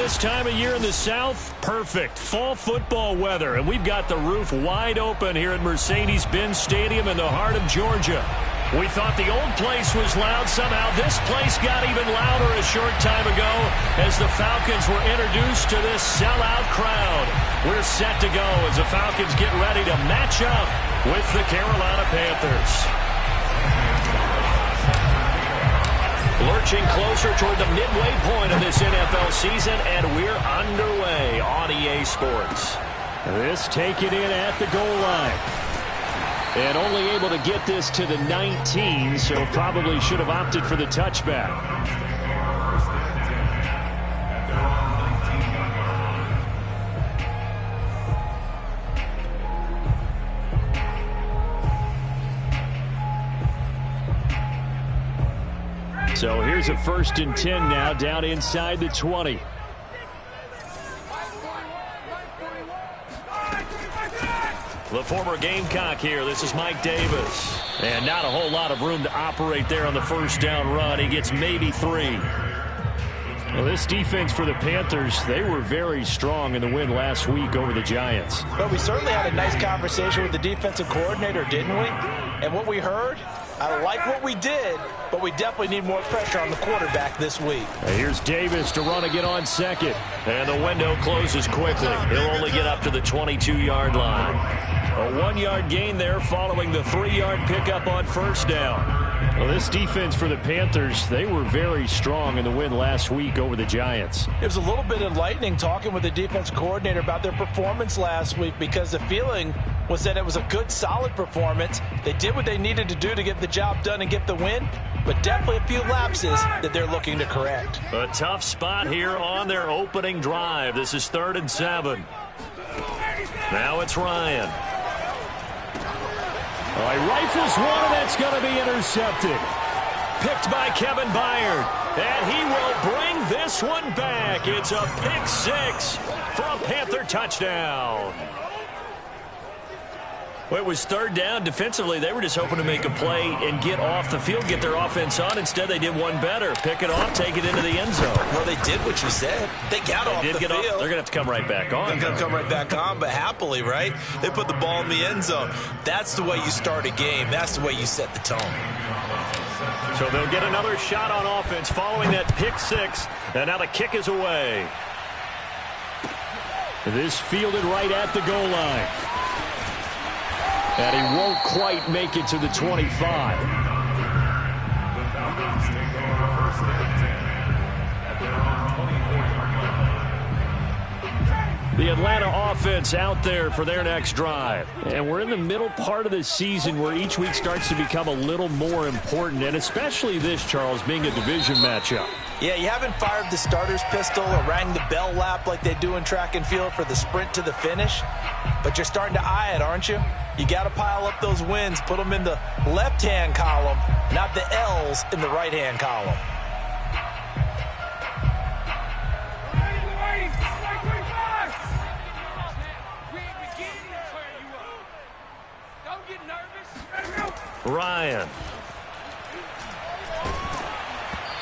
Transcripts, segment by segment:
this time of year in the South, perfect. Fall football weather, and we've got the roof wide open here at Mercedes-Benz Stadium in the heart of Georgia. We thought the old place was loud. Somehow this place got even louder a short time ago as the Falcons were introduced to this sellout crowd. We're set to go as the Falcons get ready to match up with the Carolina Panthers. Lurching closer toward the midway point of this NFL season, and we're underway on EA Sports. This taken in at the goal line. And only able to get this to the 19, so probably should have opted for the touchback. So here's a 1st and 10 now down inside the 20. The former Gamecock here. This is Mike Davis. And not a whole lot of room to operate there on the first down run. He gets maybe 3. Well, this defense for the Panthers, they were very strong in the win last week over the Giants. But we certainly had a nice conversation with the defensive coordinator, didn't we? And what we heard, I like what we did, but we definitely need more pressure on the quarterback this week. Here's Davis to run again on 2nd. And the window closes quickly. He'll only get up to the 22-yard line. A 1-yard gain there following the 3-yard pickup on 1st down. Well, this defense for the Panthers, they were very strong in the win last week over the Giants. It was a little bit enlightening talking with the defense coordinator about their performance last week, because the feeling was that it was a good, solid performance. They did what they needed to do to get the job done and get the win, but definitely a few lapses that they're looking to correct. A tough spot here on their opening drive. This is 3rd and 7. Now it's Ryan. All right, rifles one, and that's going to be intercepted. Picked by Kevin Byard, and he will bring this one back. It's a pick 6 for a Panther touchdown. Well, it was 3rd down. Defensively, they were just hoping to make a play and get off the field, get their offense on. Instead, they did one better. Pick it off, take it into the end zone. Well, they did what you said. They got off the field. They're going to have to come right back on. They're going to come right back on, but happily, right? They put the ball in the end zone. That's the way you start a game. That's the way you set the tone. So they'll get another shot on offense following that pick 6, and now the kick is away. This fielded right at the goal line. And he won't quite make it to the 25. The Atlanta offense out there for their next drive. And we're in the middle part of the season where each week starts to become a little more important, and especially this, Charles, being a division matchup. Yeah, you haven't fired the starter's pistol or rang the bell lap like they do in track and field for the sprint to the finish, but you're starting to eye it, aren't you? You got to pile up those wins, put them in the left-hand column, not the L's in the right-hand column. Ryan.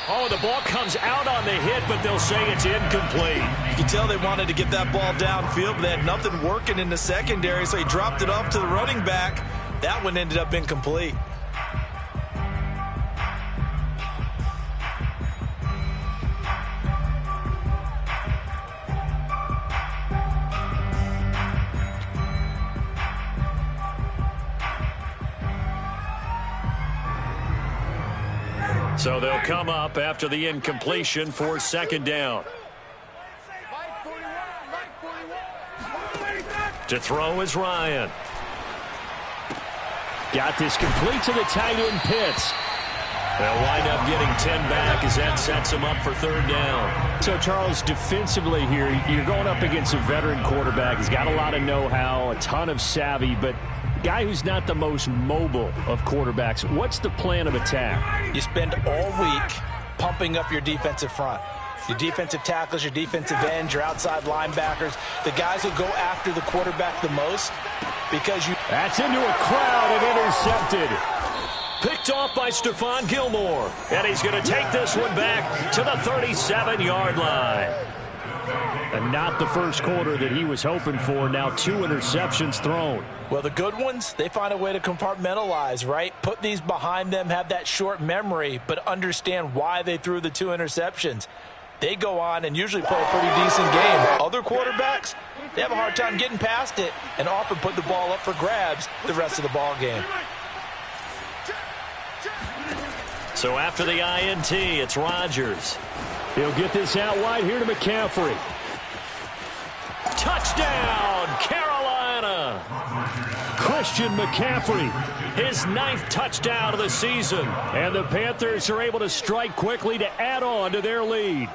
Oh, the ball comes out on the hit, but they'll say it's incomplete. You can tell they wanted to get that ball downfield, but they had nothing working in the secondary, so he dropped it off to the running back. That one ended up incomplete. So they'll come up after the incompletion for 2nd down. To throw is Ryan. Got this complete to the tight end, Pitts. They'll wind up getting 10 back as that sets them up for 3rd down. So, Charles, defensively here, you're going up against a veteran quarterback. He's got a lot of know-how, a ton of savvy, but guy who's not the most mobile of quarterbacks. What's the plan of attack? You spend all week pumping up your defensive front. Your defensive tackles, your defensive ends, your outside linebackers, the guys who go after the quarterback the most, because you... That's into a crowd and intercepted. Picked off by Stephon Gilmore. And he's going to take this one back to the 37-yard line. And not the first quarter that he was hoping for. Now 2 interceptions thrown. Well, the good ones, they find a way to compartmentalize, right? Put these behind them, have that short memory, but understand why they threw the 2 interceptions. They go on and usually play a pretty decent game. Other quarterbacks, they have a hard time getting past it and often put the ball up for grabs the rest of the ball game. So after the INT, it's Rodgers. He'll get this out wide here to McCaffrey. Touchdown, Carolina! Christian McCaffrey. His 9th touchdown of the season. And the Panthers are able to strike quickly to add on to their lead.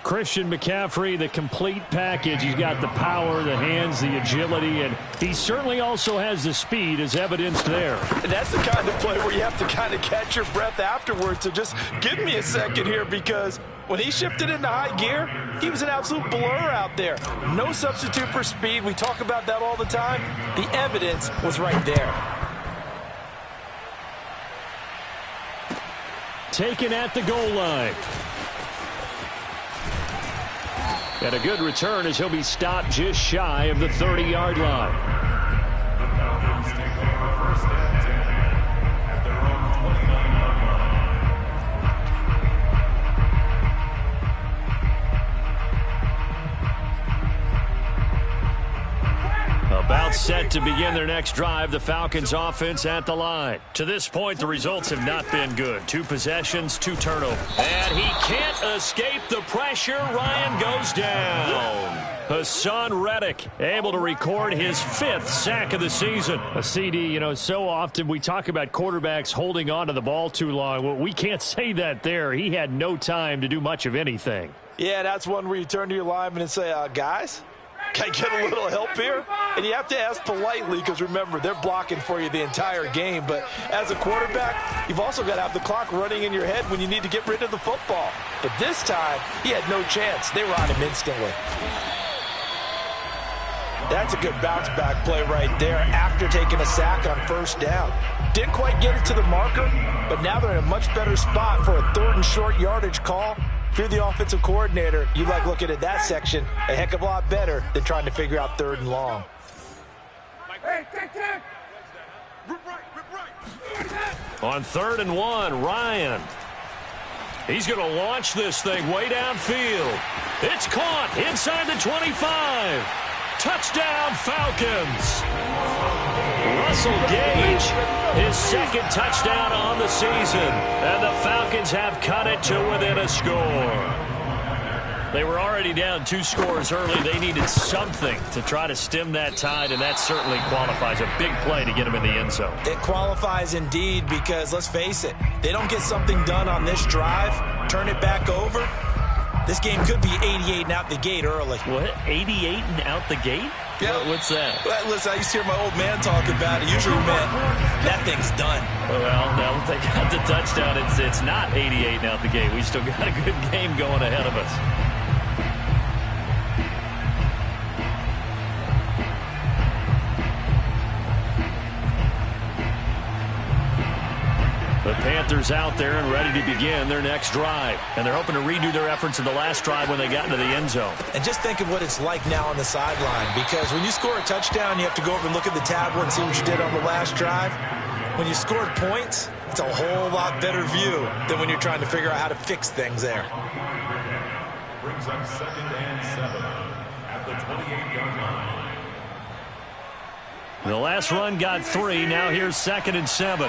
Christian McCaffrey, the complete package. He's got the power, the hands, the agility, and he certainly also has the speed as evidenced there. And that's the kind of play where you have to kind of catch your breath afterwards. So just give me a second here, because when he shifted into high gear, he was an absolute blur out there. No substitute for speed. We talk about that all the time. The evidence was right there. Taken at the goal line. And a good return as he'll be stopped just shy of the 30-yard line. About set to begin their next drive, the Falcons offense at the line. To this point, the results have not been good. 2 possessions, 2 turnovers. And he can't escape the pressure. Ryan goes down. Hassan Reddick able to record his 5th sack of the season. A CD, you know, so often we talk about quarterbacks holding on to the ball too long. Well, we can't say that there. He had no time to do much of anything. Yeah, that's one where you turn to your lineman and say, guys, can I get a little help here? And you have to ask politely, because remember, they're blocking for you the entire game. But as a quarterback, you've also got to have the clock running in your head when you need to get rid of the football. But this time, he had no chance. They were on him instantly. That's a good bounce-back play right there after taking a sack on 1st down. Didn't quite get it to the marker, but now they're in a much better spot for a 3rd and short yardage call. If you're the offensive coordinator, you like looking at that section a heck of a lot better than trying to figure out 3rd and long. On 3rd and 1, Ryan. He's going to launch this thing way downfield. It's caught inside the 25. Touchdown, Falcons. Russell Gage, his 2nd touchdown on the season. And the Falcons have cut it to within a score. They were already down 2 scores early. They needed something to try to stem that tide, and that certainly qualifies. A big play to get them in the end zone. It qualifies indeed, because let's face it, they don't get something done on this drive, turn it back over, this game could be 88 and out the gate early. What? 88 and out the gate? Yeah. What's that? Well, listen, I used to hear my old man talk about it. Usually meant that thing's done. Well, now that they got the touchdown, it's not 88 and out the gate. We still got a good game going ahead of us. The Panthers out there and ready to begin their next drive. And they're hoping to redo their efforts in the last drive when they got into the end zone. And just think of what it's like now on the sideline, because when you score a touchdown, you have to go over and look at the tablet and see what you did on the last drive. When you scored points, it's a whole lot better view than when you're trying to figure out how to fix things there. Brings up 2nd and 7 at the 28-yard line. The last run got 3. Now here's 2nd and 7.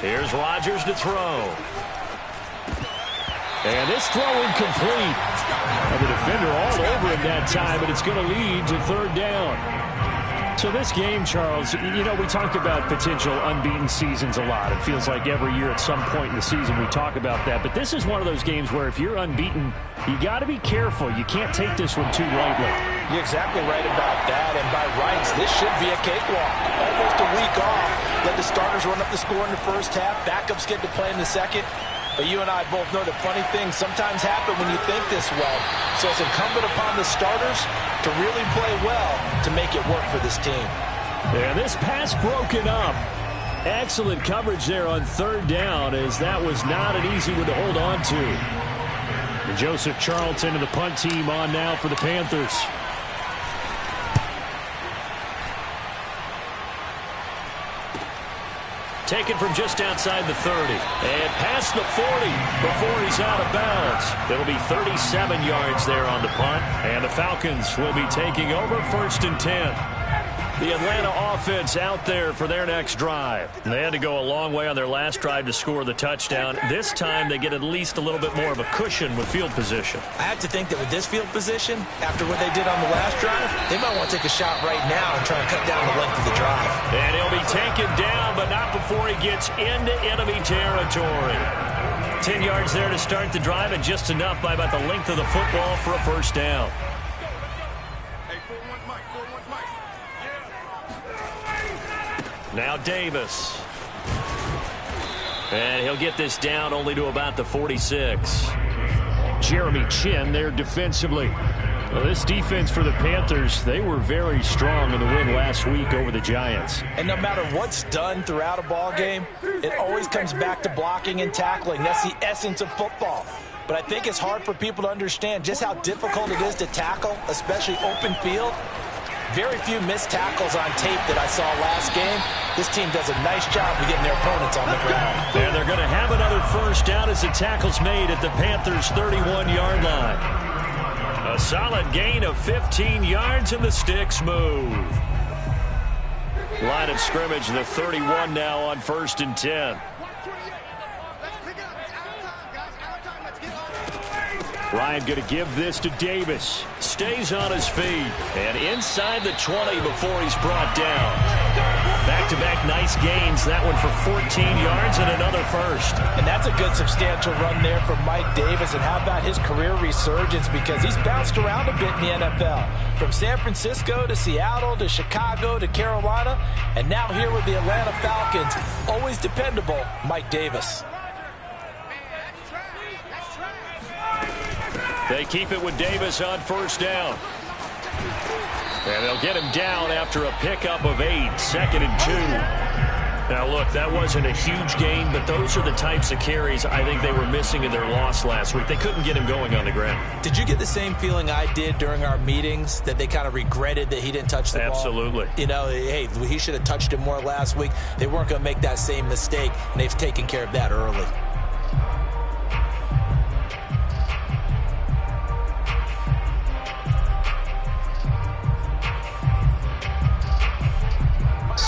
Here's Rodgers to throw. And this throw incomplete. And the defender all over him that time, and it's going to lead to 3rd down. So this game, Charles, you know, we talk about potential unbeaten seasons a lot. It feels like every year at some point in the season we talk about that. But this is one of those games where if you're unbeaten, you got to be careful. You can't take this one too lightly. You're exactly right about that. And by rights, this should be a cakewalk. Almost a week off. Let the starters run up the score in the first half. Backups get to play in the second. But you and I both know that funny things sometimes happen when you think this way. So it's incumbent upon the starters to really play well to make it work for this team. And this pass broken up. Excellent coverage there on 3rd down, as that was not an easy one to hold on to. And Joseph Charlton and the punt team on now for the Panthers. Taken from just outside the 30. And past the 40 before he's out of bounds. It'll be 37 yards there on the punt. And the Falcons will be taking over 1st and 10. The Atlanta offense out there for their next drive. They had to go a long way on their last drive to score the touchdown. This time they get at least a little bit more of a cushion with field position. I have to think that with this field position, after what they did on the last drive, they might want to take a shot right now and try and cut down the length of the drive. And he'll be taken down, but not before he gets into enemy territory. 10 yards there to start the drive, and just enough by about the length of the football for a first down. Now Davis. And he'll get this down only to about the 46. Jeremy Chin there defensively. Well, this defense for the Panthers, they were very strong in the win last week over the Giants. And no matter what's done throughout a ball game, it always comes back to blocking and tackling. That's the essence of football. But I think it's hard for people to understand just how difficult it is to tackle, especially open field. Very few missed tackles on tape that I saw last game. This team does a nice job of getting their opponents on the ground. And they're going to have another first down as the tackle's made at the Panthers' 31-yard line. A solid gain of 15 yards, and the sticks move. Line of scrimmage, the 31 now on 1st and 10. Ryan going to give this to Davis. Stays on his feet. And inside the 20 before he's brought down. Back-to-back nice gains. That one for 14 yards and another first. And that's a good substantial run there from Mike Davis. And how about his career resurgence? Because he's bounced around a bit in the NFL. From San Francisco to Seattle to Chicago to Carolina. And now here with the Atlanta Falcons. Always dependable, Mike Davis. They keep it with Davis on first down. And they'll get him down after a pickup of 8, 2nd and 2. Now, look, that wasn't a huge gain, but those are the types of carries I think they were missing in their loss last week. They couldn't get him going on the ground. Did you get the same feeling I did during our meetings, that they kind of regretted that he didn't touch the ball? Absolutely. You know, hey, he should have touched it more last week. They weren't going to make that same mistake, and they've taken care of that early.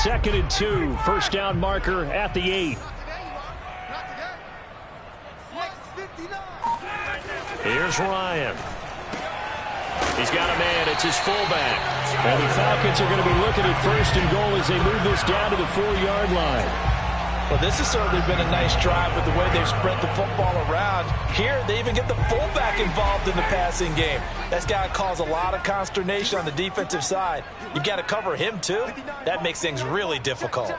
Second and 2, first down marker at the 8. Here's Ryan. He's got a man. It's his fullback. And the Falcons are going to be looking at 1st and goal as they move this down to the 4-yard line. Well, this has certainly been a nice drive with the way they've spread the football around. Here, they even get the fullback involved in the passing game. That's got to cause a lot of consternation on the defensive side. You've got to cover him, too. That makes things really difficult.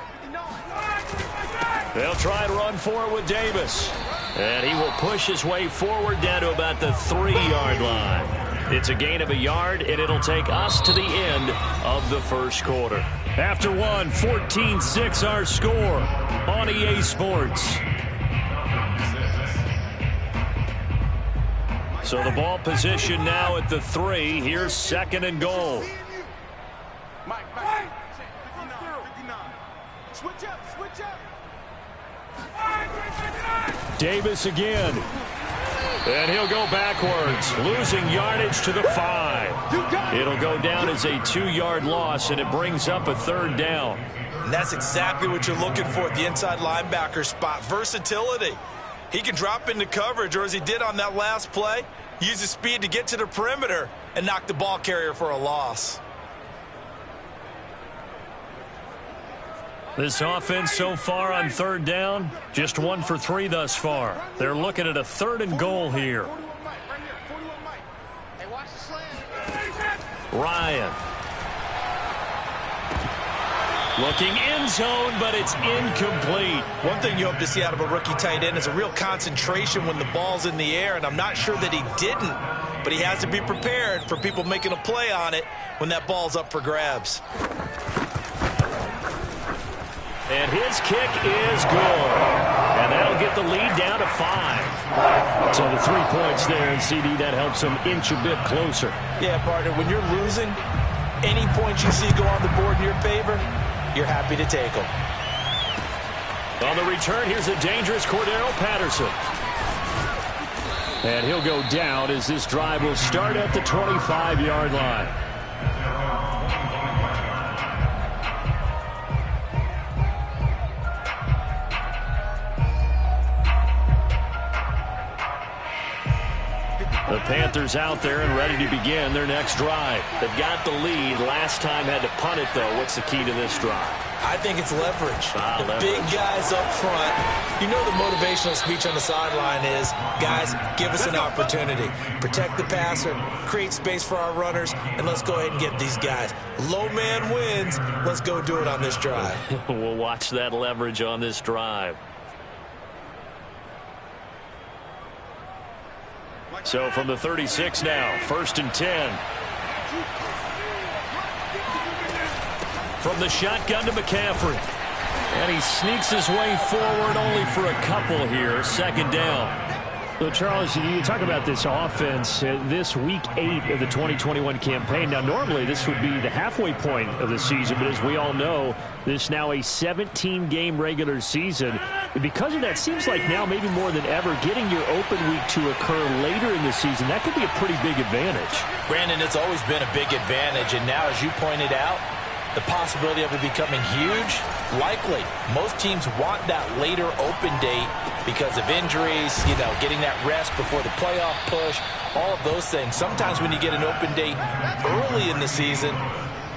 They'll try and run for it with Davis. And he will push his way forward down to about the 3-yard line. It's a gain of a yard, and it'll take us to the end of the first quarter. After one, 14-6 our score on EA Sports. So the ball position now at the 3. Here's 2nd and goal. Davis again. And he'll go backwards, losing yardage to the 5. It'll go down as a 2-yard loss, and it brings up a 3rd down. And that's exactly what you're looking for at the inside linebacker spot, versatility. He can drop into coverage, or as he did on that last play, use his speed to get to the perimeter and knock the ball carrier for a loss. This offense so far on 3rd down, just 1 for 3 thus far. They're looking at a 3rd and goal here. Ryan. Looking end zone, but it's incomplete. One thing you hope to see out of a rookie tight end is a real concentration when the ball's in the air, and I'm not sure that he didn't, but he has to be prepared for people making a play on it when that ball's up for grabs. And his kick is good. And that'll get the lead down to 5. So the 3 points there, and CD, that helps them inch a bit closer. Yeah, partner, when you're losing, any points you see go on the board in your favor, you're happy to take them. On the return, here's a dangerous Cordero Patterson. And he'll go down as this drive will start at the 25-yard line. The Panthers out there and ready to begin their next drive. They've got the lead. Last time had to punt it, though. What's the key to this drive? I think it's leverage. The leverage. big guys up front. You know the motivational speech on the sideline is, guys, give us an opportunity. Protect the passer, create space for our runners, and let's go ahead and get these guys. Low man wins. Let's go do it on this drive. We'll watch that leverage on this drive. So from the 36 now, 1st and 10. From the shotgun to McCaffrey. And he sneaks his way forward only for a couple here. 2nd down. So, Charles, you talk about this offense, this Week 8 of the 2021 campaign. Now, normally this would be the halfway point of the season, but as we all know, this is now a 17-game regular season. Because of that, seems like now maybe more than ever, getting your open week to occur later in the season, that could be a pretty big advantage. Brandon, it's always been a big advantage, and now, as you pointed out, the possibility of it becoming huge, likely. Most teams want that later open date because of injuries, you know, getting that rest before the playoff push, all of those things. Sometimes when you get an open date early in the season,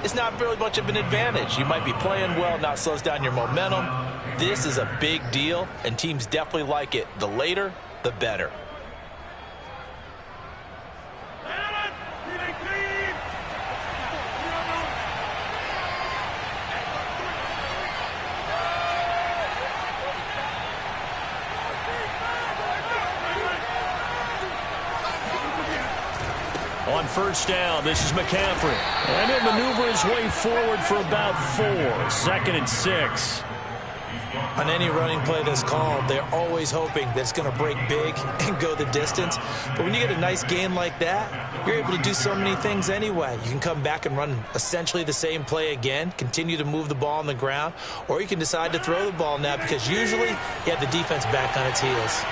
it's not really much of an advantage. You might be playing well, not slows down your momentum. This is a big deal, and teams definitely like it. The later, the better. On 1st down, this is McCaffrey. And he'll maneuver his way forward for about 4. 2nd and 6. On any running play that's called, they're always hoping that it's going to break big and go the distance. But when you get a nice gain like that, you're able to do so many things anyway. You can come back and run essentially the same play again, continue to move the ball on the ground, or you can decide to throw the ball now because usually you have the defense back on its heels.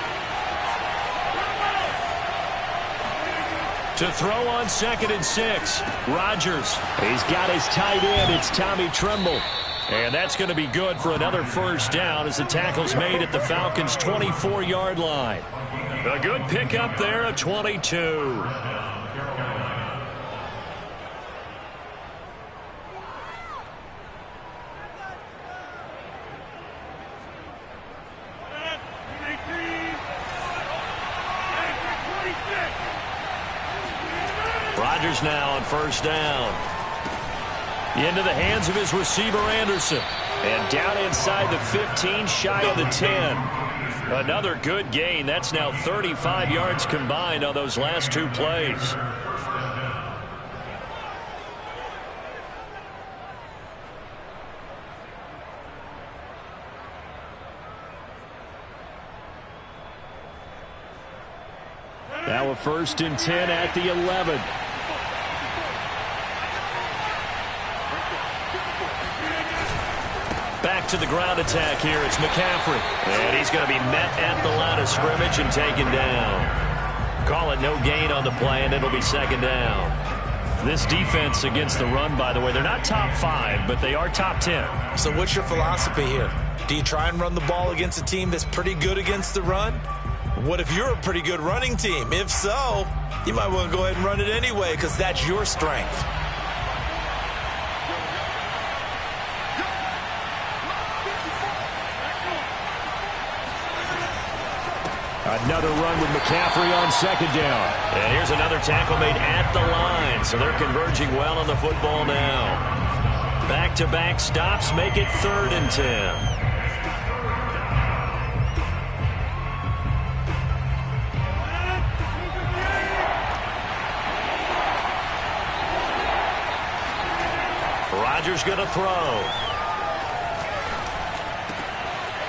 To throw on 2nd and 6, Rodgers. He's got his tight end. It's Tommy Tremble. And that's going to be good for another 1st down as the tackle's made at the Falcons' 24-yard line. A good pickup there of 22. Rodgers now on 1st down. Into the hands of his receiver, Anderson. And down inside the 15, shy of the 10. Another good gain. That's now 35 yards combined on those last 2 plays. Now a 1st and 10 at the 11. Back to the ground attack here. It's McCaffrey. And he's going to be met at the line of scrimmage and taken down. Call it no gain on the play, and it'll be 2nd down. This defense against the run, by the way, they're not top 5, but they are top 10. So what's your philosophy here? Do you try and run the ball against a team that's pretty good against the run? What if you're a pretty good running team? If so, you might want to go ahead and run it anyway because that's your strength. Another run with McCaffrey on 2nd down. And here's another tackle made at the line. So they're converging well on the football now. Back-to-back stops make it 3rd and 10. Rodgers going to throw.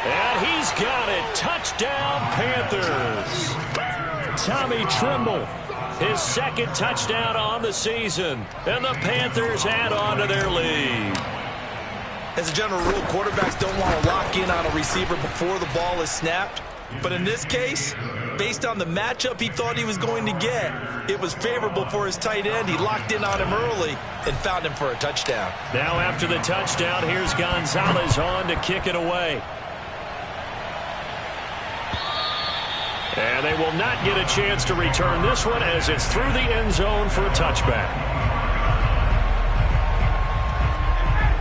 And he's got it. Touchdown, Panthers. Tommy Trimble. His second touchdown on the season. And the Panthers add on to their lead. As a general rule, quarterbacks don't want to lock in on a receiver before the ball is snapped. But in this case, based on the matchup he thought he was going to get, it was favorable for his tight end. He locked in on him early and found him for a touchdown. Now after the touchdown, here's Gonzalez on to kick it away. And they will not get a chance to return this one as it's through the end zone for a touchback.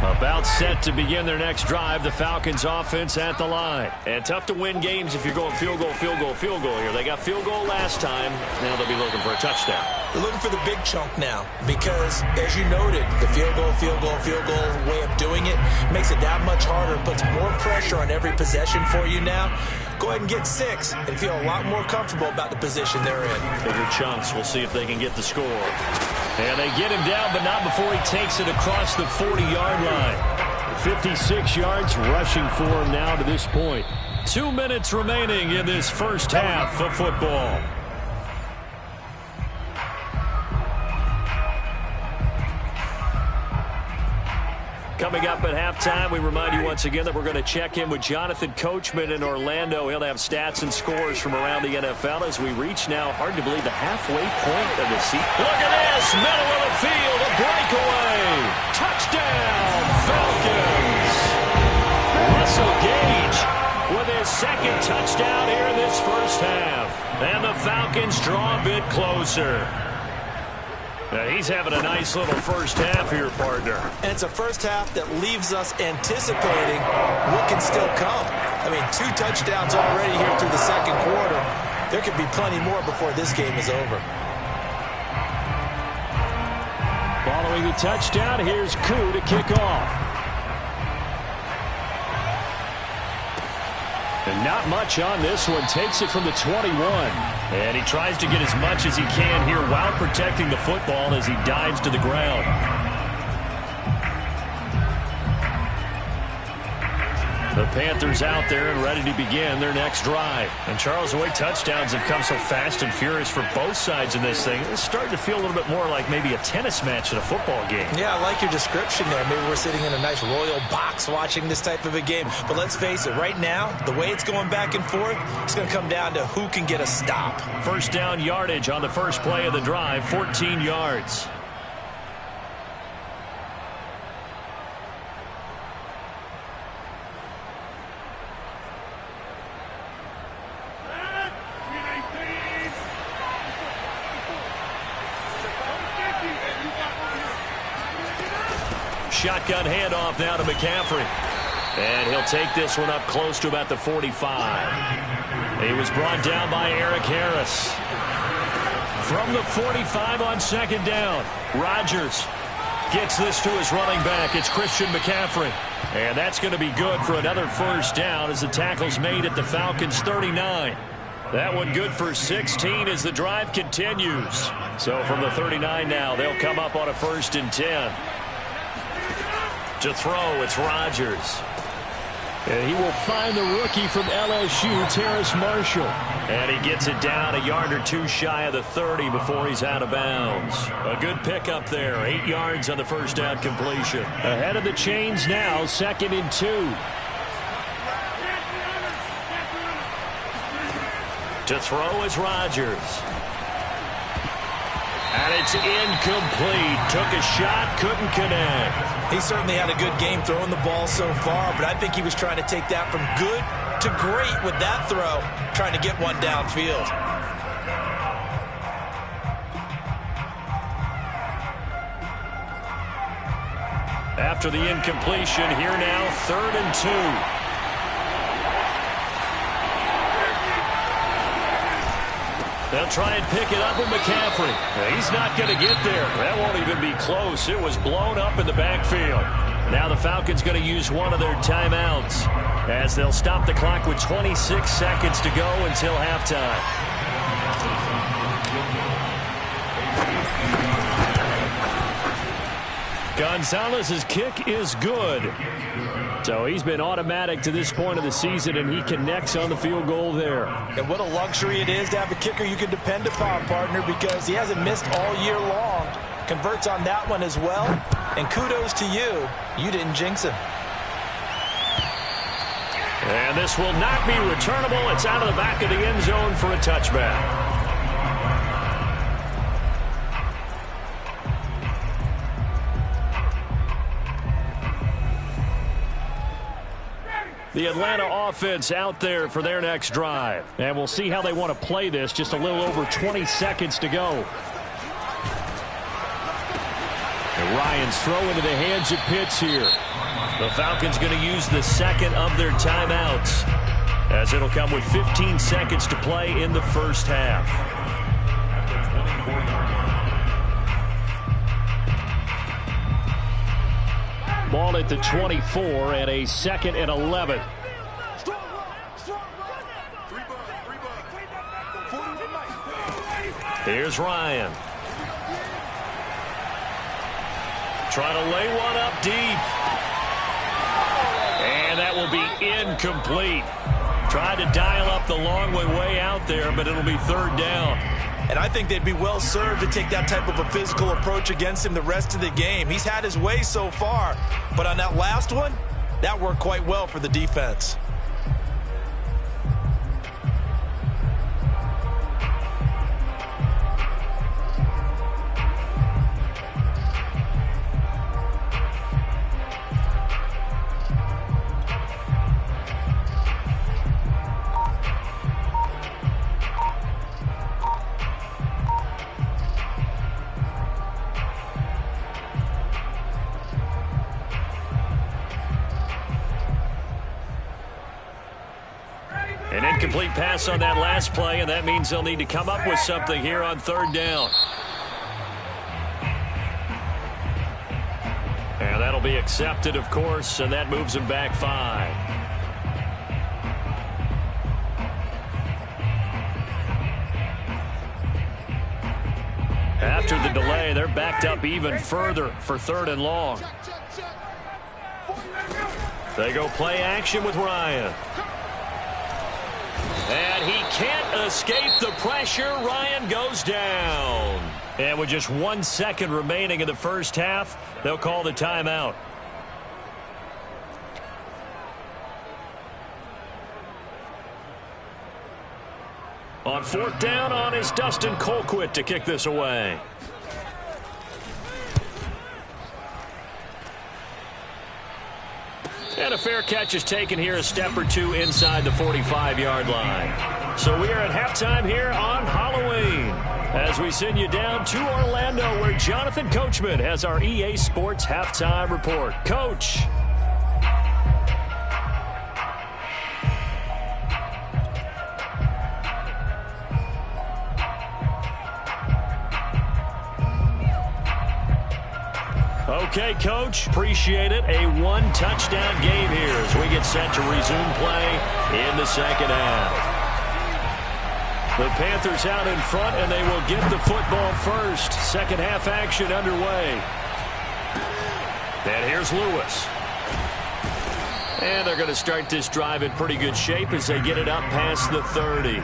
About set to begin their next drive, the Falcons offense at the line. And tough to win games if you're going field goal here. They got field goal last time. Now they'll be looking for a touchdown. They're looking for the big chunk now because, as you noted, the field goal way of doing it makes it that much harder and puts more pressure on every possession for you now. Go ahead and get 6 and feel a lot more comfortable about the position they're in. Bigger chunks. We'll see if they can get the score. And they get him down, but not before he takes it across the 40-yard line. 56 yards rushing for him now to this point. 2 minutes remaining in this first half of football. Coming up at halftime, we remind you once again that we're going to check in with Jonathan Coachman in Orlando. He'll have stats and scores from around the NFL as we reach now, hard to believe, the halfway point of the season. Look at this, middle of the field, a breakaway. Touchdown, Falcons. Russell Gage with his second touchdown here in this first half. And the Falcons draw a bit closer. Now he's having a nice little first half here, partner. And it's a first half that leaves us anticipating what can still come. I mean, 2 touchdowns already here through the second quarter. There could be plenty more before this game is over. Following the touchdown, here's Koo to kick off. And not much on this one. Takes it from the 21. And he tries to get as much as he can here while protecting the football as he dives to the ground. The Panthers out there and ready to begin their next drive. And Charles, the way touchdowns have come so fast and furious for both sides in this thing, it's starting to feel a little bit more like maybe a tennis match in a football game. Yeah, I like your description there. Maybe we're sitting in a nice royal box watching this type of a game. But let's face it, right now, the way it's going back and forth, it's going to come down to who can get a stop. First down yardage on the first play of the drive, 14 yards. Shotgun handoff now to McCaffrey. And he'll take this one up close to about the 45. He was brought down by Eric Harris. From the 45 on second down, Rodgers gets this to his running back. It's Christian McCaffrey. And that's going to be good for another first down as the tackle's made at the Falcons' 39. That one good for 16 as the drive continues. So from the 39 now, they'll come up on a 1st and 10. To throw, it's Rodgers. And he will find the rookie from LSU, Terrace Marshall. And he gets it down a yard or 2 shy of the 30 before he's out of bounds. A good pickup there, 8 yards on the first down completion. Ahead of the chains now, 2nd and 2. To throw is Rodgers. And it's incomplete. Took a shot, couldn't connect. He certainly had a good game throwing the ball so far, but I think he was trying to take that from good to great with that throw, trying to get one downfield. After the incompletion, here now, 3rd and 2. They'll try and pick it up with McCaffrey. He's not going to get there. That won't even be close. It was blown up in the backfield. Now the Falcons going to use one of their timeouts as they'll stop the clock with 26 seconds to go until halftime. Gonzalez's kick is good. So he's been automatic to this point of the season, and he connects on the field goal there. And what a luxury it is to have a kicker you can depend upon, partner, because he hasn't missed all year long. Converts on that one as well. And kudos to you. You didn't jinx him. And this will not be returnable. It's out of the back of the end zone for a touchback. The Atlanta offense out there for their next drive. And we'll see how they want to play this. Just a little over 20 seconds to go. And Ryan's throw into the hands of Pitts here. The Falcons going to use the second of their timeouts, as it'll come with 15 seconds to play in the first half. Ball at the 24 and a 2nd and 11. Here's Ryan. Trying to lay one up deep. And that will be incomplete. Tried to dial up the long way out there, but it'll be third down. And I think they'd be well served to take that type of a physical approach against him the rest of the game. He's had his way so far, but on that last one, that worked quite well for the defense. An incomplete pass on that last play, and that means they'll need to come up with something here on third down. And that'll be accepted, of course, and that moves them back 5. After the delay, they're backed up even further for 3rd and long. They go play action with Ryan. And he can't escape the pressure. Ryan goes down. And with just 1 second remaining in the first half, they'll call the timeout. On 4th down, on is Dustin Colquitt to kick this away. And a fair catch is taken here, a step or two inside the 45-yard line. So we are at halftime here on Halloween, as we send you down to Orlando, where Jonathan Coachman has our EA Sports Halftime Report. Coach. Okay, Coach, appreciate it. A 1-touchdown game here as we get set to resume play in the second half. The Panthers out in front, and they will get the football first. Second half action underway. And here's Lewis. And they're going to start this drive in pretty good shape as they get it up past the 30.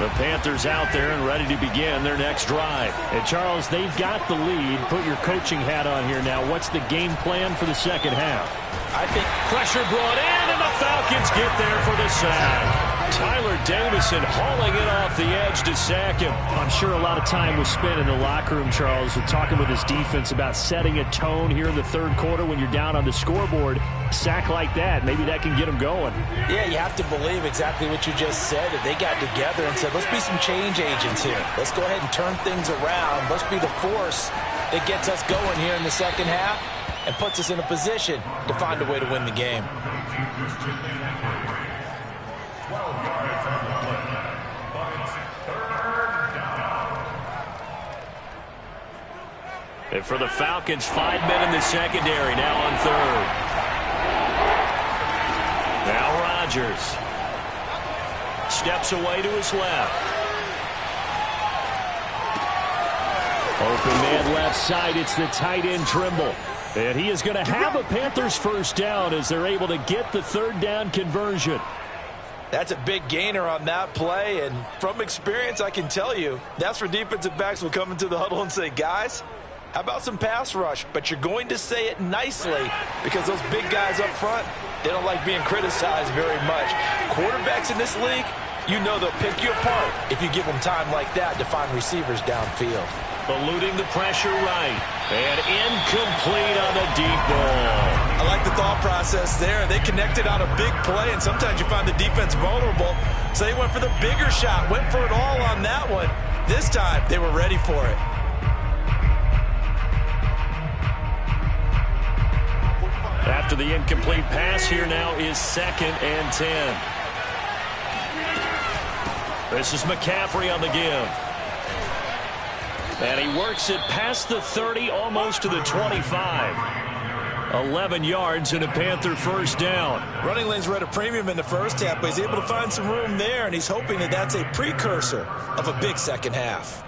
The Panthers out there and ready to begin their next drive. And, Charles, they've got the lead. Put your coaching hat on here now. What's the game plan for the second half? I think pressure brought in, and the Falcons get there for the sack. Tyler Davison hauling it off the edge to sack him. I'm sure a lot of time was spent in the locker room, Charles, talking with his defense about setting a tone here in the third quarter when you're down on the scoreboard. Sack like that, maybe that can get them going. Yeah, you have to believe exactly what you just said. That they got together and said, let's be some change agents here. Let's go ahead and turn things around. Let's be the force that gets us going here in the second half and puts us in a position to find a way to win the game. And for the Falcons, 5 men in the secondary, now on third. Now Rodgers. steps away to his left. Open man left side. It's the tight end Trimble. And he is going to have a Panthers first down as they're able to get the third down conversion. That's a big gainer on that play, and from experience, I can tell you, that's where defensive backs will come into the huddle and say, guys, how about some pass rush? But you're going to say it nicely because those big guys up front, they don't like being criticized very much. Quarterbacks in this league, you know they'll pick you apart if you give them time like that to find receivers downfield. Eluding the pressure right. And incomplete on the deep ball. I like the thought process there. They connected on a big play, and sometimes you find the defense vulnerable. So they went for the bigger shot, went for it all on that one. This time, they were ready for it. After the incomplete pass, here now is 2nd and 10. This is McCaffrey on the give. And he works it past the 30, almost to the 25. 11 yards and a Panther first down. Running lanes were at a premium in the first half, but he's able to find some room there, and he's hoping that that's a precursor of a big second half.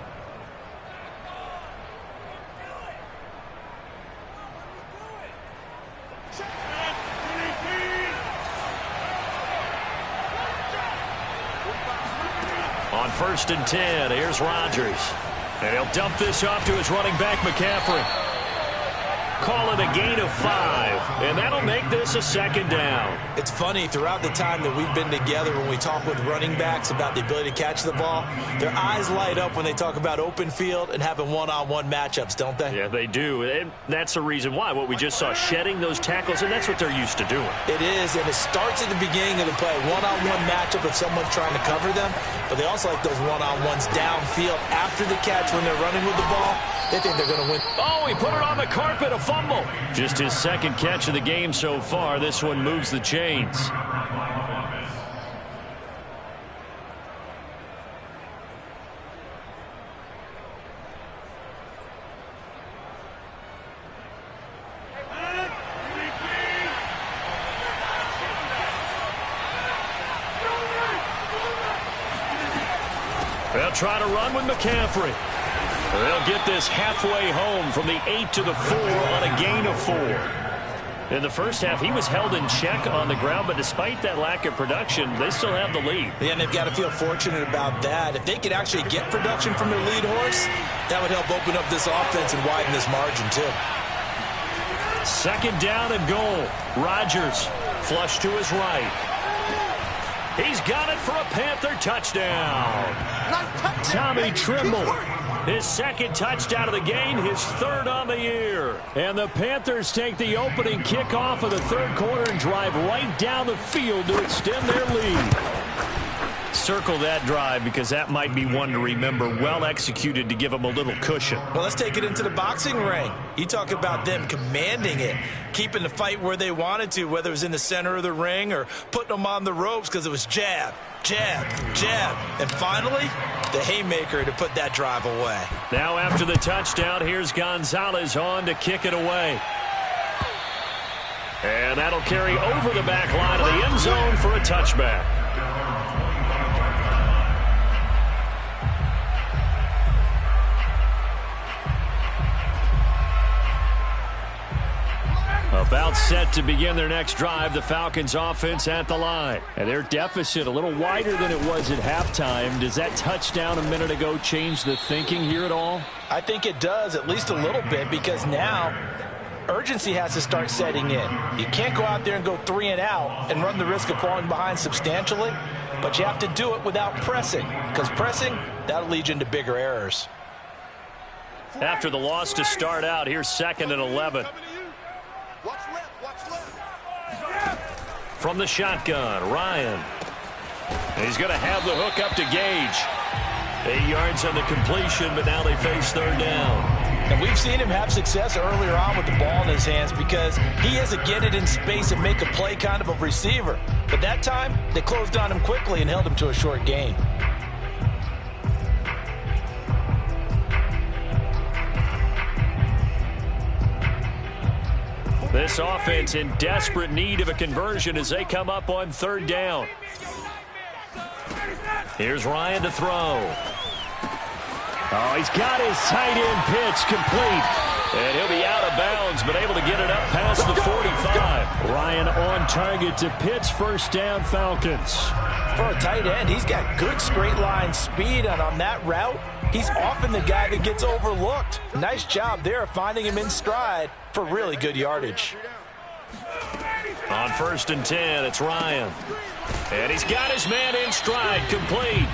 On 1st and 10, here's Rodgers. And he'll dump this off to his running back, McCaffrey. Call it a gain of 5, and that'll make this a second down. It's funny, throughout the time that we've been together, when we talk with running backs about the ability to catch the ball, their eyes light up when they talk about open field and having one-on-one matchups, don't they? Yeah, they do. And that's the reason why. What we just saw, shedding those tackles, and that's what they're used to doing. It is, and it starts at the beginning of the play. One-on-one matchup if someone's trying to cover them, but they also like those one-on-ones downfield after the catch when they're running with the ball. They think they're going to win. Oh, he put it on the carpet, a fumble. Just his second catch of the game so far. This one moves the chains. They'll try to run with McCaffrey. They'll get this halfway home from the 8 to the 4 on a gain of 4. In the first half, he was held in check on the ground, but despite that lack of production, they still have the lead. Yeah, and they've got to feel fortunate about that. If they could actually get production from their lead horse, that would help open up this offense and widen this margin, too. 2nd down and goal. Rodgers flush to his right. He's got it for a Panther touchdown. Tommy Trimble. His 2nd touchdown of the game, his 3rd on the year. And the Panthers take the opening kickoff of the 3rd quarter and drive right down the field to extend their lead. Circle that drive because that might be one to remember. Well executed to give them a little cushion. Well, let's take it into the boxing ring. You talk about them commanding it, keeping the fight where they wanted to, whether it was in the center of the ring or putting them on the ropes because it was jab, jab, jab. And finally, the haymaker to put that drive away. Now after the touchdown, here's Gonzalez on to kick it away. And that'll carry over the back line of the end zone for a touchback. About set to begin their next drive, the Falcons offense at the line. And their deficit a little wider than it was at halftime. Does that touchdown a minute ago change the thinking here at all? I think it does, at least a little bit, because now urgency has to start setting in. You can't go out there and go 3 and out and run the risk of falling behind substantially, but you have to do it without pressing, because pressing, that'll lead you into bigger errors. After the loss to start out, here's 2nd and 11. From the shotgun, Ryan. And he's going to have the hook up to Gage. 8 yards on the completion, but now they face 3rd down. And we've seen him have success earlier on with the ball in his hands because he is a get it in space and make a play kind of a receiver. But that time, they closed on him quickly and held him to a short gain. This offense in desperate need of a conversion as they come up on 3rd down. Here's Ryan to throw. Oh, he's got his tight end pitch complete. And he'll be out of bounds, but able to get it up past the 45. Ryan on target to Pitts. First down, Falcons. For a tight end, he's got good straight line speed, and on that route, he's often the guy that gets overlooked. Nice job there of finding him in stride for really good yardage. On 1st and 10, it's Ryan. And he's got his man in stride, complete.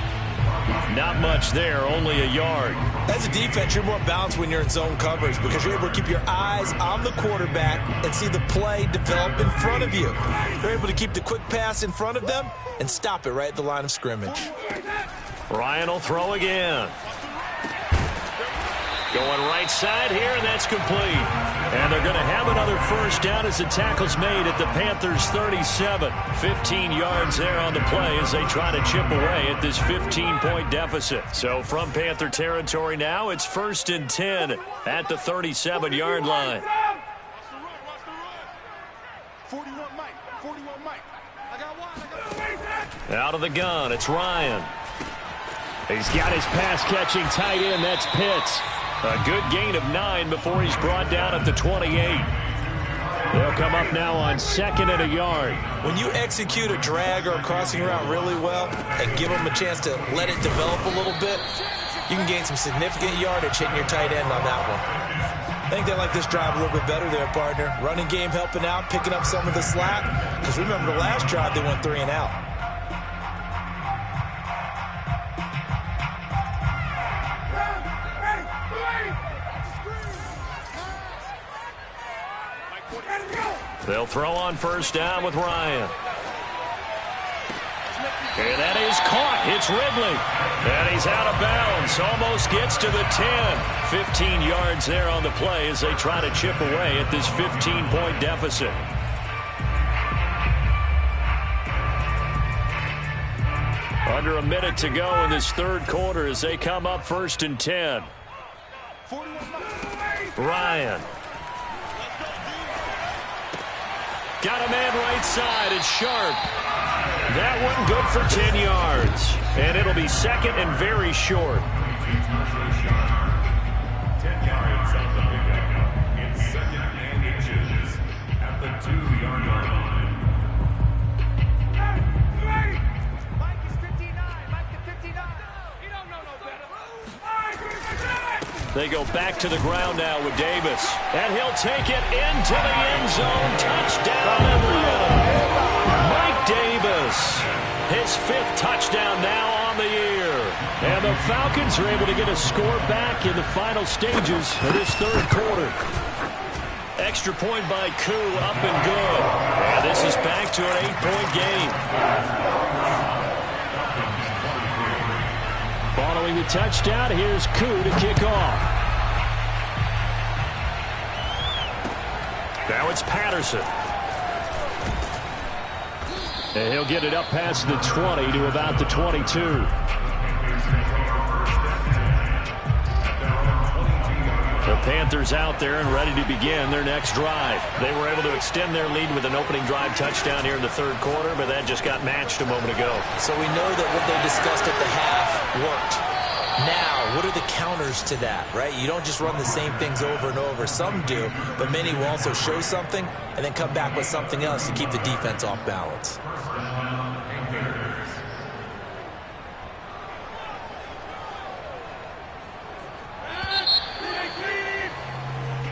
Not much there, only a yard. As a defense, you're more balanced when you're in zone coverage because you're able to keep your eyes on the quarterback and see the play develop in front of you. You're able to keep the quick pass in front of them and stop it right at the line of scrimmage. Ryan will throw again. Going right side here, and that's complete. And they're going to have another first down as the tackle's made at the Panthers' 37. 15 yards there on the play as they try to chip away at this 15-point deficit. So from Panther territory now, it's 1st and 10 at the 37-yard line. 41 Mike. 41 Mike. I got one. Out of the gun, it's Ryan. He's got his pass-catching tight end. That's Pitts. A good gain of 9 before he's brought down at the 28. They'll come up now on 2nd and a yard. When you execute a drag or a crossing route really well and give them a chance to let it develop a little bit, you can gain some significant yardage hitting your tight end on that one. I think they like this drive a little bit better there, partner. Running game helping out, picking up some of the slack. Because remember the last drive, they went 3 and out. They'll throw on first down with Ryan. And that is caught. It's Ridley. And he's out of bounds. Almost gets to the 10. 15 yards there on the play as they try to chip away at this 15-point deficit. Under a minute to go in this third quarter as they come up 1st and 10. Ryan. Got a man right side. It's Sharp. That one good for 10 yards. And it'll be 2nd and very short. 10 yards on the pickup. It's 2nd and inches at the 2-yard line. Mike is 59. Mike is 59. You don't know no better. They go back to the ground now with Davis. And he'll take it into the end zone. Touchdown, Atlanta. Mike Davis. His 5th touchdown now on the year. And the Falcons are able to get a score back in the final stages of this third quarter. Extra point by Koo, up and good. And this is back to an 8-point game. Following the touchdown, here's Koo to kick off. Now it's Patterson. And he'll get it up past the 20 to about the 22. The Panthers out there and ready to begin their next drive. They were able to extend their lead with an opening drive touchdown here in the third quarter, but that just got matched a moment ago. So we know that what they discussed at the half worked. Now, what are the counters to that, right? You don't just run the same things over and over. Some do, but many will also show something and then come back with something else to keep the defense off balance.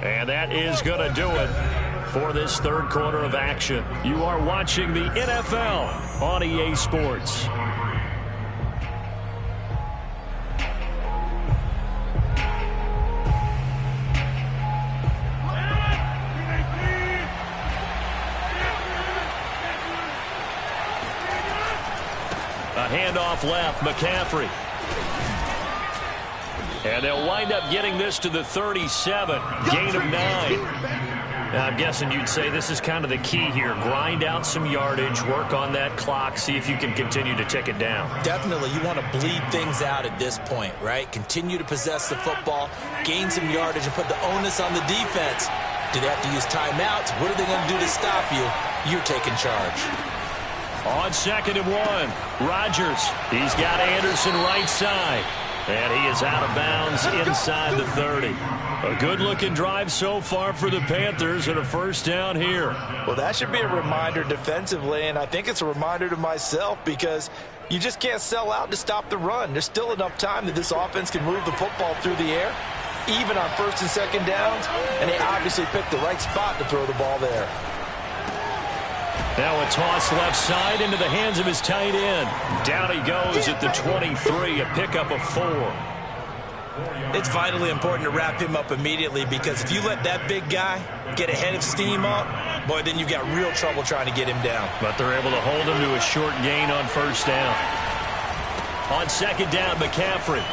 And that is going to do it for this third quarter of action. You are watching the NFL on EA Sports. A handoff left, McCaffrey. And they'll wind up getting this to the 37. Gain of 9. Now, I'm guessing you'd say this is kind of the key here. Grind out some yardage, work on that clock, see if you can continue to tick it down. Definitely, you want to bleed things out at this point, right? Continue to possess the football, gain some yardage, and put the onus on the defense. Do they have to use timeouts? What are they going to do to stop you? You're taking charge. On 2nd and 1, Rodgers. He's got Anderson right side. And he is out of bounds inside the 30. A good-looking drive so far for the Panthers and a first down here. Well, that should be a reminder defensively, and I think it's a reminder to myself because you just can't sell out to stop the run. There's still enough time that this offense can move the football through the air, even on 1st and 2nd downs, and they obviously picked the right spot to throw the ball there. Now a toss left side into the hands of his tight end. Down he goes at the 23, a pickup of 4. It's vitally important to wrap him up immediately because if you let that big guy get ahead of steam up, boy, then you've got real trouble trying to get him down. But they're able to hold him to a short gain on 1st down. On 2nd down, McCaffrey.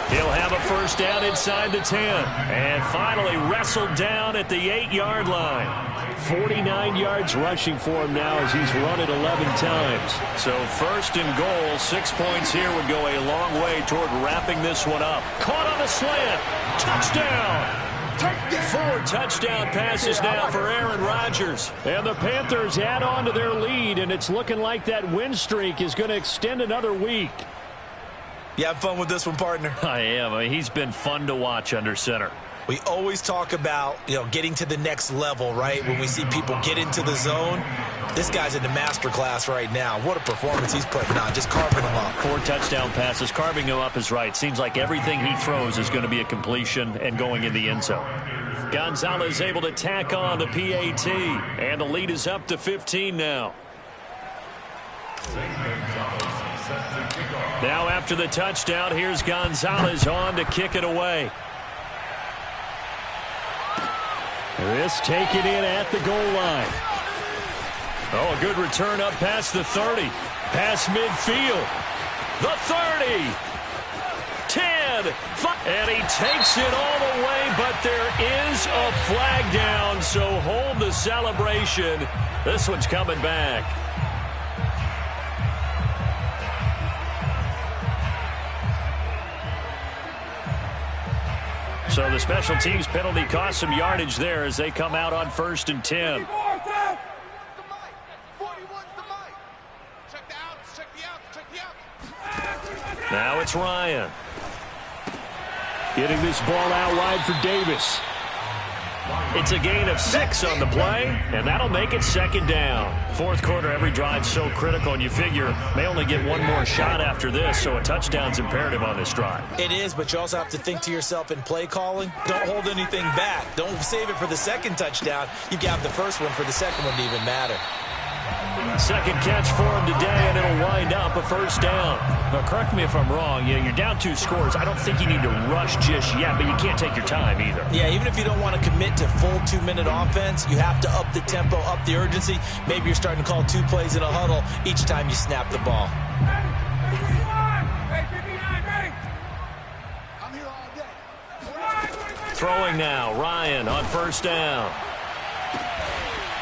He'll have a first down inside the 10. And finally wrestled down at the 8-yard line. 49 yards rushing for him now as he's run it 11 times. So 1st and goal, 6 points here would go a long way toward wrapping this one up. Caught on the slant. Touchdown. 4 touchdown passes now for Aaron Rodgers. And the Panthers add on to their lead, and it's looking like that win streak is going to extend another week. You have fun with this one, partner? I am. I mean, he's been fun to watch under center. We always talk about, getting to the next level, right? When we see people get into the zone, this guy's in the master class right now. What a performance he's putting on, just carving them up. 4 touchdown passes. Carving him up is right. Seems like everything he throws is going to be a completion and going in the end zone. Gonzalez able to tack on the PAT, and the lead is up to 15 now. Now after the touchdown, here's Gonzalez on to kick it away. This taken in at the goal line. Oh, a good return up past the 30. Past midfield. The 30. 10. 5. And he takes it all the way, but there is a flag down, so hold the celebration. This one's coming back. So the special teams penalty cost some yardage there as they come out on 1st and 10. Now it's Ryan. Getting this ball out wide for Davis. It's a gain of 6 on the play, and that'll make it 2nd down. 4th quarter, every drive's so critical, and you figure may only get one more shot after this, so a touchdown's imperative on this drive. It is, but you also have to think to yourself in play calling, don't hold anything back. Don't save it for the 2nd touchdown. You can have the 1st one for the 2nd one to even matter. 2nd catch for him today, and it'll wind up a 1st down. Now, correct me if I'm wrong. You're down 2 scores. I don't think you need to rush just yet, but you can't take your time either. Yeah, even if you don't want to commit to full 2-minute offense, you have to up the tempo, up the urgency. Maybe you're starting to call 2 plays in a huddle each time you snap the ball. Throwing now, Ryan on 1st down.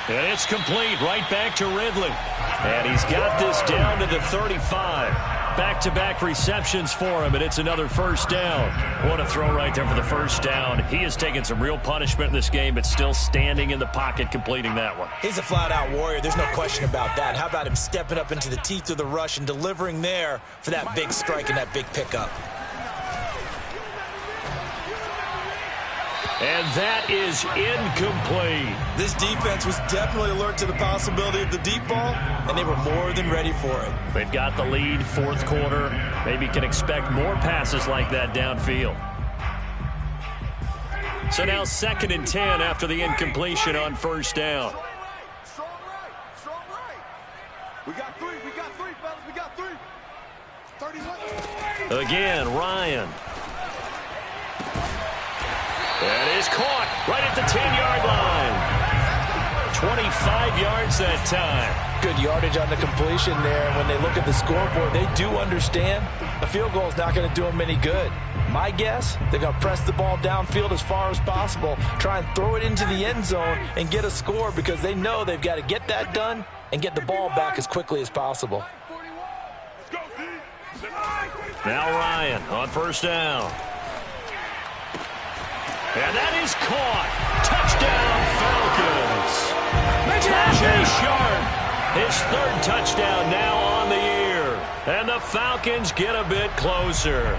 And it's complete, right back to Ridley. And he's got this down to the 35. Back-to-back receptions for him, and it's another 1st down. What a throw right there for the 1st down. He has taken some real punishment in this game, but still standing in the pocket, completing that one. He's a flat-out warrior. There's no question about that. How about him stepping up into the teeth of the rush and delivering there for that big strike and that big pickup? And that is incomplete. This defense was definitely alert to the possibility of the deep ball, and they were more than ready for it. They've got the lead, 4th quarter. Maybe can expect more passes like that downfield. So now 2nd and 10 after the incompletion on 1st down. Strong right. We got 3, fellas, we got 3. 31. Again, Ryan. That is caught right at the 10-yard line. 25 yards that time. Good yardage on the completion there. And when they look at the scoreboard, they do understand a field goal is not going to do them any good. My guess, they're going to press the ball downfield as far as possible, try and throw it into the end zone and get a score because they know they've got to get that done and get the ball back as quickly as possible. Now Ryan on 1st down. And that is caught. Touchdown, Falcons. Tajay Sharp His third touchdown now on the year. And the Falcons get a bit closer.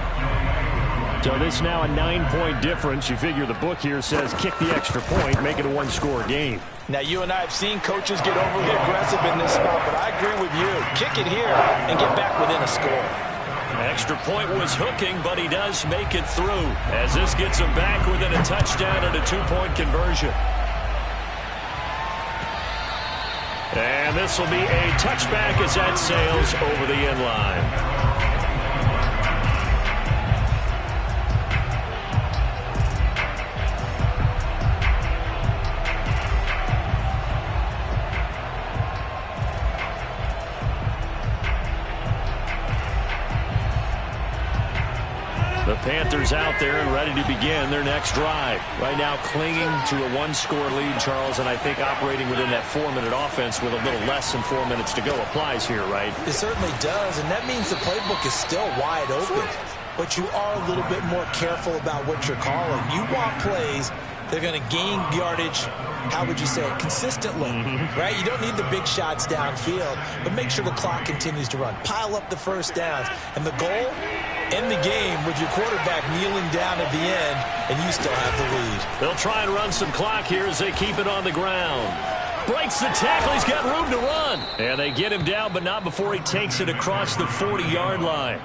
So this now a 9-point difference. You figure the book here says kick the extra point, make it a one-score game. Now, you and I have seen coaches get overly aggressive in this spot, but I agree with you. Kick it here and get back within a score. Extra point was hooking, but he does make it through as this gets him back within a touchdown and a 2-point conversion. And this will be a touchback as that sails over the end line. The Panthers out there and ready to begin their next drive. Right now clinging to a one-score lead, Charles, and I think operating within that 4-minute offense with a little less than 4 minutes to go applies here, right? It certainly does, and that means the playbook is still wide open. But you are a little bit more careful about what you're calling. You want plays that are going to gain yardage, how would you say it, consistently, right? You don't need the big shots downfield, but make sure the clock continues to run. Pile up the first downs, and the goal, end the game with your quarterback kneeling down at the end, and you still have the lead. They'll try and run some clock here as they keep it on the ground. Breaks the tackle. He's got room to run. And they get him down, but not before he takes it across the 40-yard line.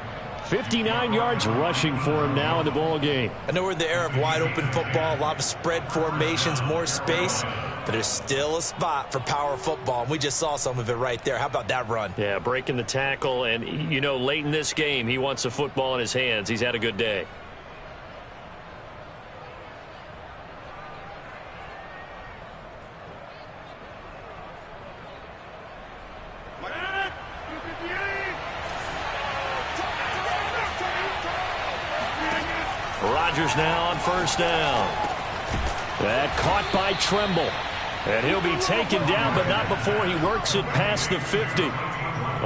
59 yards rushing for him now in the ball game. I know we're in the era of wide-open football, a lot of spread formations, more space, but there's still a spot for power football, and we just saw some of it right there. How about that run? Yeah, breaking the tackle, and, you know, late in this game, he wants the football in his hands. He's had a good day. Rodgers now on first down. That caught by Tremble. And he'll be taken down, but not before he works it past the 50.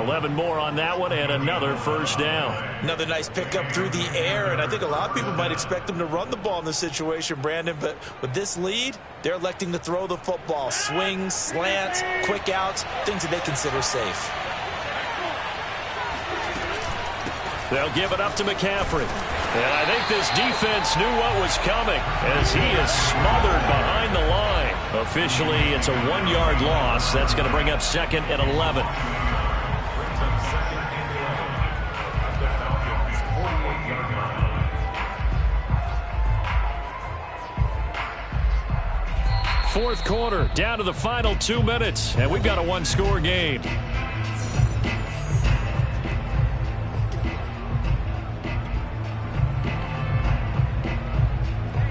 11 more on that one, and another first down. Another nice pickup through the air, and I think a lot of people might expect him to run the ball in this situation, Brandon, but with this lead, they're electing to throw the football. Swings, slants, quick outs, things that they consider safe. They'll give it up to McCaffrey. And I think this defense knew what was coming as he is smothered behind the line. Officially, it's a 1-yard loss. That's going to bring up second and 11. Fourth quarter, down to the final 2 minutes, and we've got a one-score game.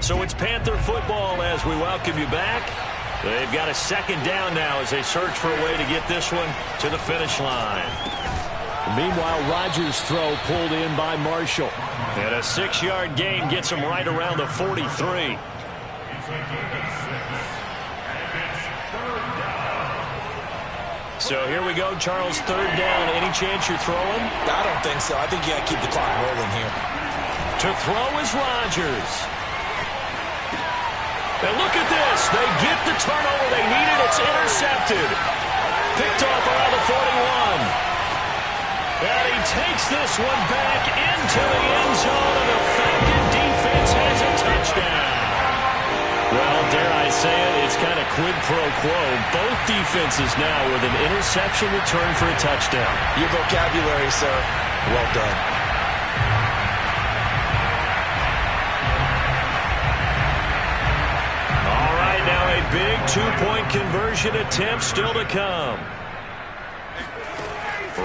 So it's Panther football as we welcome you back. They've got a second down now as they search for a way to get this one to the finish line. Meanwhile, Rodgers' throw pulled in by Marshall. And a 6-yard gain gets him right around the 43. So here we go, Charles, third down. Any chance you're throwing? I don't think so. I think you got to keep the clock rolling here. To throw is Rodgers. And look at this. They get the turnover they needed. It's intercepted. Picked off around the 41. And he takes this one back into the end zone, and the Falcon defense has a touchdown. Well, dare I say it, it's kind of quid pro quo. Both defenses now with an interception return for a touchdown. Your vocabulary, sir. Well done. All right, now a big two-point conversion attempt still to come.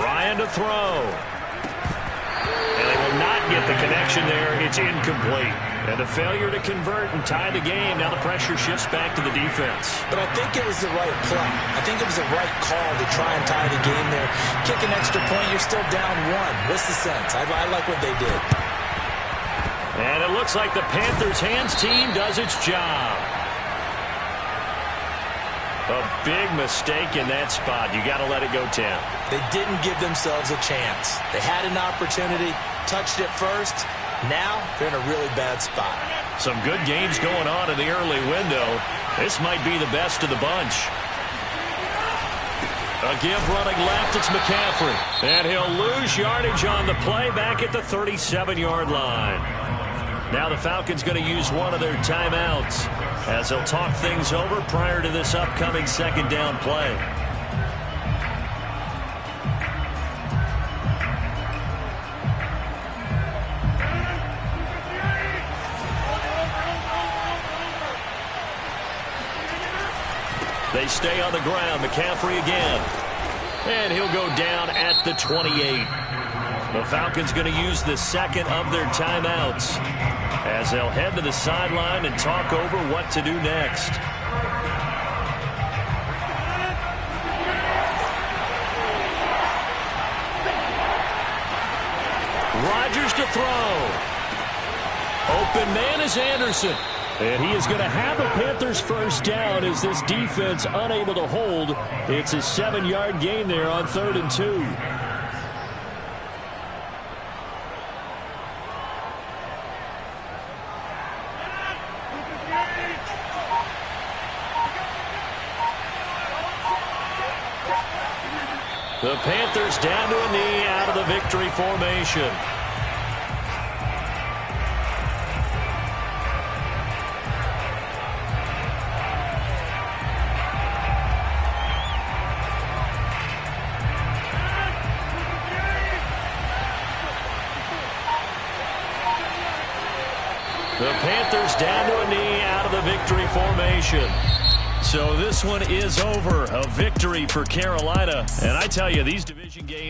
Ryan to throw. And they will not get the connection there. It's incomplete. And a failure to convert and tie the game. Now the pressure shifts back to the defense. But I think it was the right play. I think it was the right call to try and tie the game there. Kick an extra point, you're still down one. What's the sense? I like what they did. And it looks like the Panthers' hands team does its job. A big mistake in that spot. You got to let it go, Tim. They didn't give themselves a chance. They had an opportunity, touched it first. Now they're in a really bad spot. Some good games going on in the early window. This might be the best of the bunch. A give running left, it's McCaffrey. And he'll lose yardage on the play back at the 37-yard line. Now the Falcons going to use one of their timeouts as they'll talk things over prior to this upcoming second down play. They stay on the ground. McCaffrey again. And he'll go down at the 28. The Falcons going to use the second of their timeouts as they'll head to the sideline and talk over what to do next. Rodgers to throw. Open man is Anderson. And he is going to have a Panthers first down as this defense unable to hold. It's a 7-yard gain there on 3rd and 2. The Panthers down to a knee out of the victory formation. The Panthers down to a knee out of the victory formation. So this one is over. A victory for Carolina. And I tell you, these division games